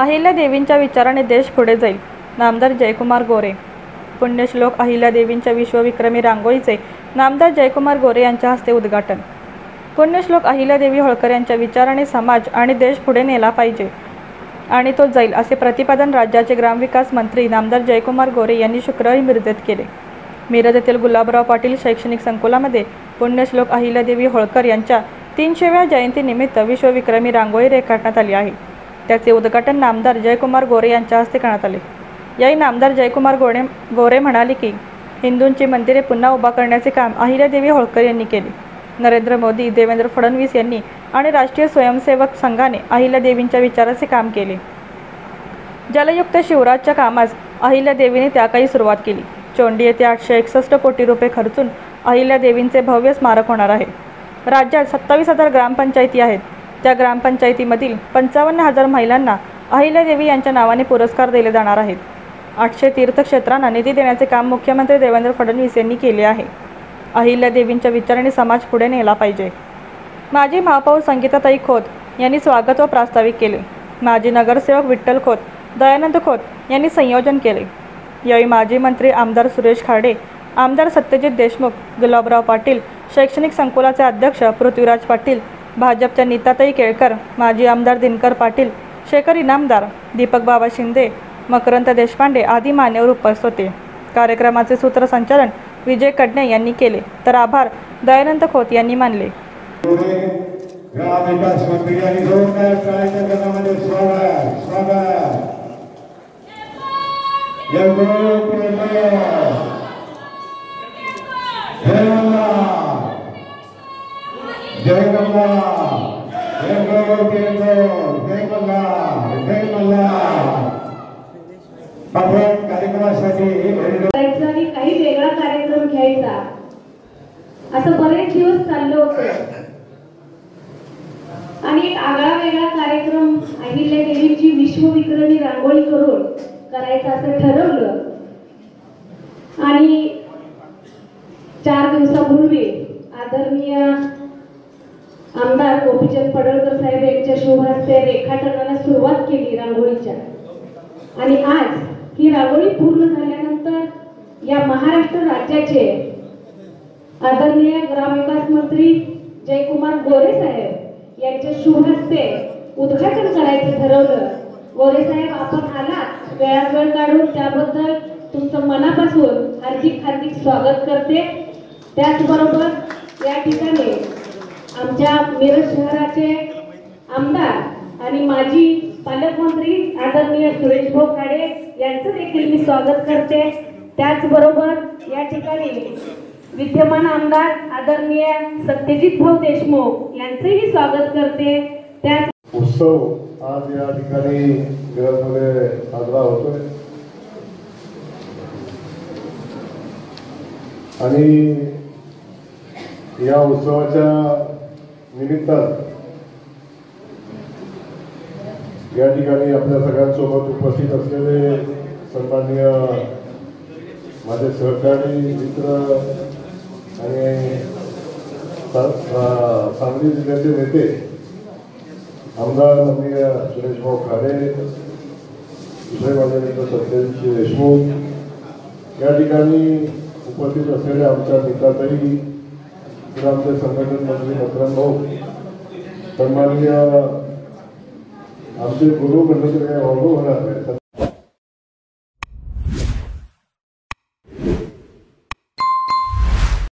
अहिल्यादेवींच्या विचाराने देश पुढे जाईल. नामदार जयकुमार गोरे. पुण्यश्लोक अहिल्यादेवींच्या विश्वविक्रमी रांगोळीचे नामदार जयकुमार गोरे यांच्या हस्ते उद्घाटन. पुण्यश्लोक अहिल्यादेवी होळकर यांच्या विचाराने समाज आणि देश पुढे नेला पाहिजे आणि तो जाईल, असे प्रतिपादन राज्याचे ग्रामविकास मंत्री नामदार जयकुमार गोरे यांनी शुक्रवारी मिरजेत केले. मिरज येथील गुलाबराव पाटील शैक्षणिक संकुलामध्ये पुण्यश्लोक अहिल्यादेवी होळकर यांच्या 300व्या जयंतीनिमित्त विश्वविक्रमी रांगोळी रेखाटण्यात आली आहे. त्याचे उद्घाटन नामदार जयकुमार गोरे यांच्या हस्ते करण्यात आले. यावेळी नामदार जयकुमार गोरे म्हणाले की हिंदूंची मंदिरे पुन्हा उभा करण्याचे काम अहिल्यादेवी होळकर यांनी केले. नरेंद्र मोदी, देवेंद्र फडणवीस यांनी आणि राष्ट्रीय स्वयंसेवक संघाने अहिल्यादेवींच्या विचाराचे काम केले. जलयुक्त शिवराजच्या कामास अहिल्यादेवीने त्याकाळी सुरुवात केली. चोंडी येथे 861 कोटी रुपये खर्चून अहिल्यादेवींचे भव्य स्मारक होणार आहे. राज्यात 27,000 ग्रामपंचायती आहेत. त्या ग्रामपंचायतीमधील 55,000 महिलांना अहिल्यादेवी यांच्या नावाने पुरस्कार दिले जाणार आहेत. 800 तीर्थक्षेत्रांना निधी देण्याचे काम मुख्यमंत्री देवेंद्र फडणवीस यांनी केले आहे. अहिल्यादेवींच्या विचाराने समाज पुढे नेला पाहिजे. माजी महापौर संगीताताई खोत यांनी स्वागत व प्रास्ताविक केले. माजी नगरसेवक विठ्ठल खोत, दयानंद खोत यांनी संयोजन केले. यावेळी माजी मंत्री आमदार सुरेश खाडे, आमदार सत्यजित देशमुख, गुलाबराव पाटील शैक्षणिक संकुलाचे अध्यक्ष पृथ्वीराज पाटील, भाजपच्या नीताताई केळकर, माजी आमदार दिनकर पाटील, शेखर इनामदार, दीपक बाबा शिंदे, मकरंद देशपांडे आदी मान्यवर उपस्थित होते. कार्यक्रमाचे सूत्रसंचालन विजय कडणे यांनी केले, तर आभार दयानंद खोत यांनी मानले. काही वेगळा कार्यक्रम घ्यायचा असं बरेच दिवस चाललं होतं आणि एक आगळा वेगळा कार्यक्रम अहिल्यादेवींची विश्वविक्रमी रांगोळी करून करायचं असं ठरवलं. आणि 4 दिवसापूर्वी आदरणीय आमदार गोपीचंद पडळकर साहेब यांच्या शुभ हस्ते रेखाटनाला सुरुवात केली रांगोळीच्या. आणि आज ही रांगोळी पूर्ण झाल्यानंतर या महाराष्ट्र राज्याचे आदरणीय ग्रामविकास मंत्री जयकुमार गोरे साहेब यांच्या शुभ हस्ते उद्घाटन करायचं ठरवलं. गोरे साहेब, आपण आलात, वेळात वेळ काढून त्याबद्दल तुमचं मनापासून हार्दिक हार्दिक स्वागत करते. त्याचबरोबर या ठिकाणी आमच्या मिरज शहराचे आमदार आणि माजी पालकमंत्री आदरणीय सुरेश भाऊ खाडे यांचं देखील मी स्वागत करते. त्याचबरोबर या ठिकाणी विद्यमान आमदार आदरणीय सत्यजित भाऊ देशमुख यांचेही स्वागत करते. त्याच उत्सव आज या ठिकाणी मिरजमध्ये साजरा होतोय आणि या उत्सवाच्या निमित्तानं या ठिकाणी आपल्या सगळ्यांसोबत उपस्थित असलेले सन्माननीय माझे सहकारी मित्र आणि सांगली जिल्ह्याचे नेते आमदार माननीय सुरेश भाऊ खाडे, दुसरे माझे मित्र सत्यजित देशमुख, या ठिकाणी उपस्थित असलेले आमच्या नीताताई, आमचे संघटन मंत्री मकरंद भाऊ, सन्माननीय आमचे गुरु म्हणलं तर काही अवघड होणार नाही.